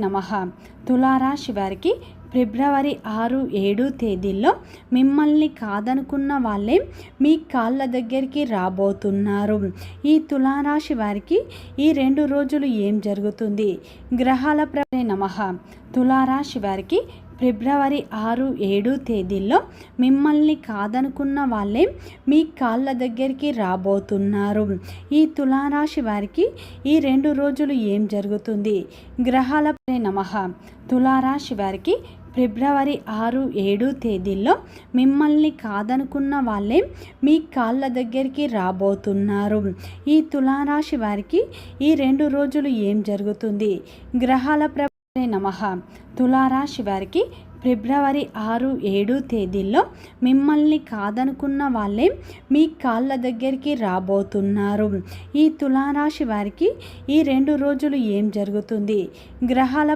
నమః. తులారాశి వారికి ఫిబ్రవరి 6, 7 తేదీల్లో మిమ్మల్ని కాదనుకున్న వాళ్ళే మీ కాళ్ళ దగ్గరికి రాబోతున్నారు. ఈ తులారాశి వారికి ఈ 2 రోజులు ఏం జరుగుతుంది? గ్రహాల నమః. తులారాశి వారికి ఫిబ్రవరి 6, 7 తేదీల్లో మిమ్మల్ని కాదనుకున్న వాళ్ళే మీ కాళ్ళ దగ్గరికి రాబోతున్నారు. ఈ తులారాశి వారికి ఈ 2 రోజులు ఏం జరుగుతుంది? గ్రహాల నమః. తులారాశి వారికి ఫిబ్రవరి 6, 7 తేదీల్లో మిమ్మల్ని కాదనుకున్న వాళ్ళే మీ కాళ్ళ దగ్గరికి రాబోతున్నారు. ఈ తులారాశి వారికి ఈ 2 రోజులు ఏం జరుగుతుంది? గ్రహాల నమః. తులారాశి వారికి ఫిబ్రవరి 6, 7 తేదీల్లో మిమ్మల్ని కాదనుకున్న వాళ్ళే మీ కాళ్ళ దగ్గరికి రాబోతున్నారు. ఈ తులారాశి వారికి ఈ 2 రోజులు ఏం జరుగుతుంది? గ్రహాల